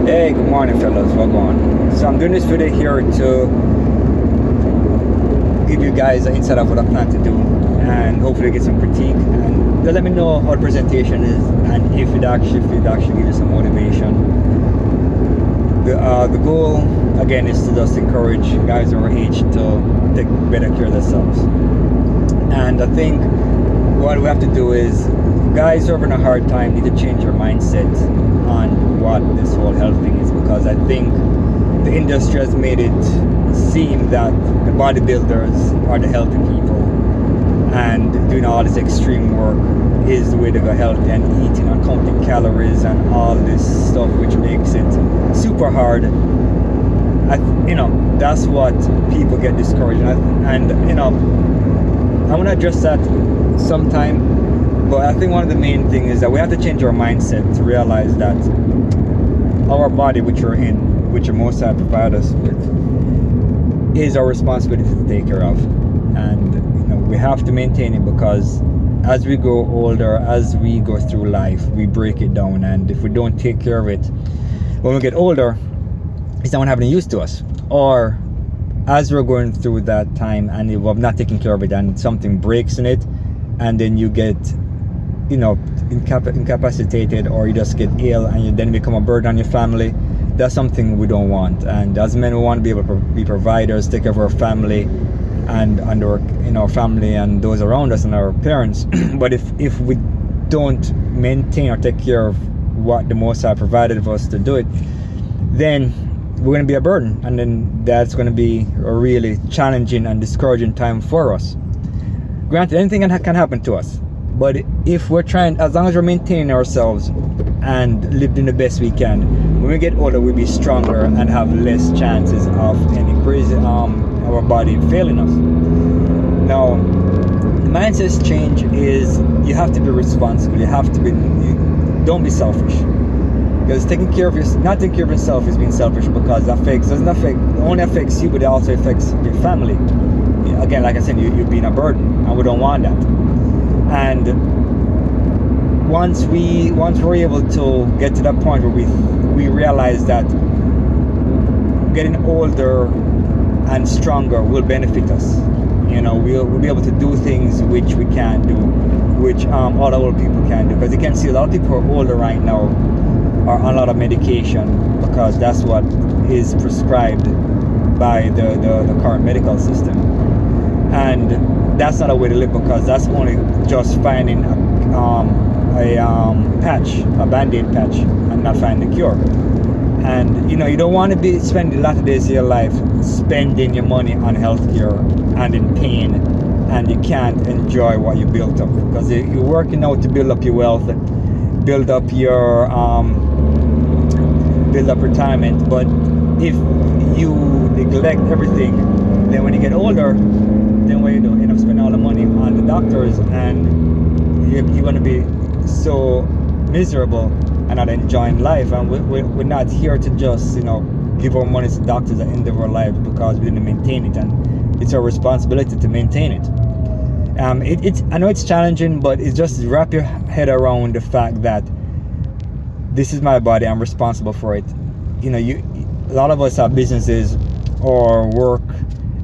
Hey, good morning, fellas. Welcome on. So I'm doing this video here to give you guys an insight of what I plan to do, and hopefully get some critique and let me know how the presentation is, and if it actually give you some motivation. The goal again is to just encourage guys our age to take better care of themselves. And I think what we have to do is, guys who are having a hard time need to change your mindset on what this whole health thing is, because I think the industry has made it seem that the bodybuilders are the healthy people, and doing all this extreme work is the way to go healthy, and eating and counting calories and all this stuff, which makes it super hard. That's what people get discouraged, and I want to address that sometime. But I think one of the main things is that we have to change our mindset to realize that our body, which we're in, which the Most High provided us with, is our responsibility to take care of. And we have to maintain it, because as we grow older, as we go through life, we break it down. And if we don't take care of it when we get older, it's not having use to us. Or as we're going through that time and if we're not taking care of it and something breaks in it, and then you get incapacitated, or you just get ill and you then become a burden on your family, that's something we don't want. And as men, we want to be able to be providers, take care of our family and our family and those around us and our parents. But if we don't maintain or take care of what the Most High provided for us to do it, then we're going to be a burden, and then that's going to be a really challenging and discouraging time for us. Granted, anything can happen to us, but if we're trying, as long as we're maintaining ourselves and living the best we can, when we get older, we'll be stronger and have less chances of any crazy our body failing us. Now, the mindset change is you have to be responsible. Don't be selfish, because not taking care of yourself is being selfish, because only affects you, but it also affects your family. Again, like I said, you're being a burden, and we don't want that. And once we're able to get to that point where we realize that getting older and stronger will benefit us, we'll be able to do things which we can't do, which other old people can do. Because you can see a lot of people who are older right now are on a lot of medication, because that's what is prescribed by the current medical system. And that's not a way to live, because that's only just finding a band-aid patch, and not finding the cure. And you don't want to be spending a lot of days of your life spending your money on healthcare and in pain, and you can't enjoy what you built up, because you're working out to build up your wealth, build up your retirement. But if you neglect everything, then when you get older, then what you do? End up spending all the money on the doctors, and you're going to be so miserable and not enjoying life. And we're not here to just give our money to doctors at the end of our life because we didn't maintain it, and it's our responsibility to maintain it. I know it's challenging, but it's just wrap your head around the fact that this is my body, I'm responsible for it. A lot of us have businesses or work,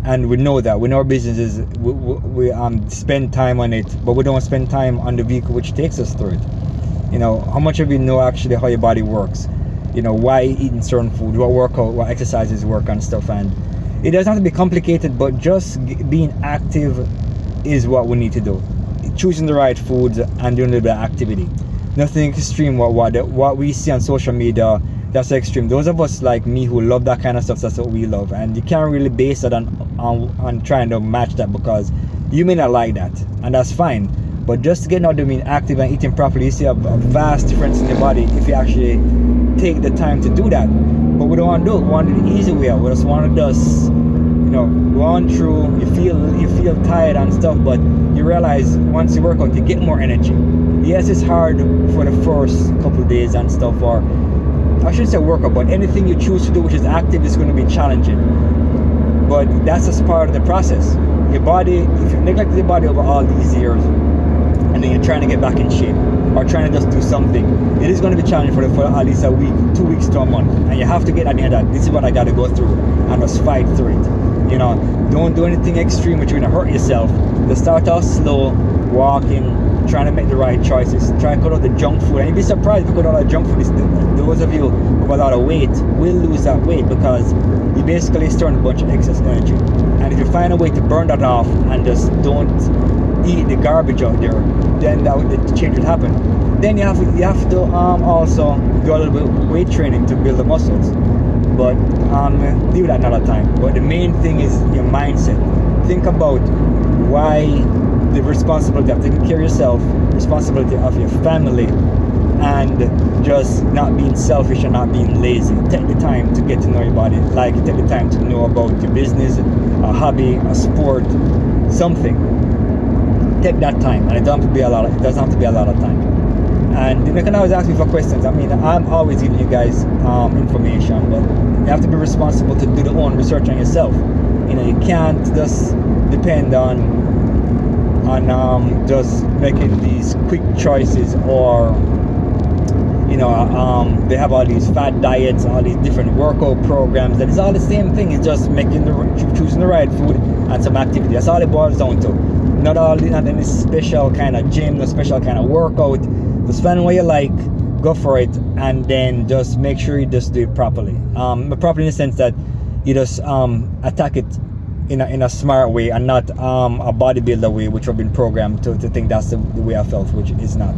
and we know that. We know our businesses, we spend time on it, but we don't spend time on the vehicle which takes us through it. How much of you know actually how your body works? Why eating certain food, what exercises work and stuff. And it doesn't have to be complicated, but just being active is what we need to do. Choosing the right foods and doing a little bit of activity. Nothing extreme. What we see on social media, that's extreme. Those of us like me who love that kind of stuff, that's what we love. And you can't really base it on trying to match that, because you may not like that, and that's fine. But just getting out there, being active and eating properly, you see a vast difference in your body if you actually take the time to do that. But we don't want to do it. We want to do the easy way out. We just want to just go on through. You feel tired and stuff, but you realize once you work out, you get more energy. Yes, it's hard for the first couple of days and stuff, or I shouldn't say workout, but anything you choose to do which is active is going to be challenging. But that's just part of the process. Your body, if you neglect your body over all these years, and then you're trying to get back in shape, or trying to just do something, it is going to be challenging for at least a week, 2 weeks to a month, and you have to get at the end of that. This is what I got to go through, and just fight through it. You know, don't do anything extreme which you're going to hurt yourself. Just start off slow, walking, trying to make the right choices, try to cut out the junk food, and you'd be surprised because all that junk food is, those of you with a lot of weight will lose that weight because you basically storing a bunch of excess energy. And if you find a way to burn that off and just don't eat the garbage out there, then the change will happen. Then you have to also do a little bit of weight training to build the muscles, but leave that another time. But the main thing is your mindset. Think about why the responsibility of taking care of yourself, responsibility of your family, and just not being selfish and not being lazy. Take the time to get to know your body. Like, take the time to know about your business, a hobby, a sport, something. Take that time, and it doesn't have to be a lot of time. And you can always ask me for questions. I mean, I'm always giving you guys information, but you have to be responsible to do the own research on yourself. You know, you can't just depend on just making these quick choices, or you know, they have all these fad diets, all these different workout programs, that is all the same thing. It's just choosing the right food and some activity. That's all it boils down to. Not any special kind of gym, no special kind of workout. Just find what you like, go for it, and then just make sure you just do it properly. Properly in the sense that you just attack it in a smart way, and not a bodybuilder way, which I've been programmed to think that's the way I felt, which is not.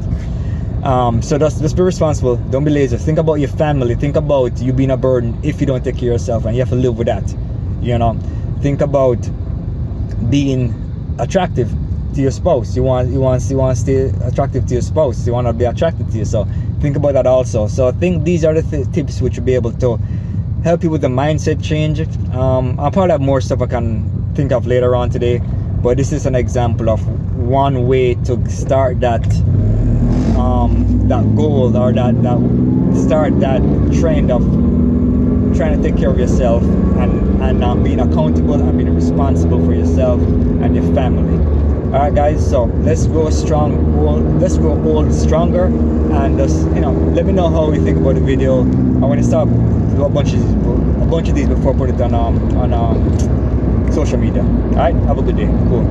So just be responsible. Don't be lazy. Think about your family. Think about you being a burden if you don't take care of yourself, and you have to live with that. You know, think about being attractive to your spouse. You want to stay attractive to your spouse. You want to be attracted to you. So think about that also. So I think these are the tips which will be able to help you with the mindset change. I'll probably have more stuff I can think of later on today, but this is an example of one way to start that goal, or start that trend of trying to take care of yourself and being accountable and being responsible for yourself and your family. Alright guys, so let's go old stronger, and just, you know, let me know how you think about the video. I want to start do a bunch of these before I put it on social media. Alright, have a good day. Cool.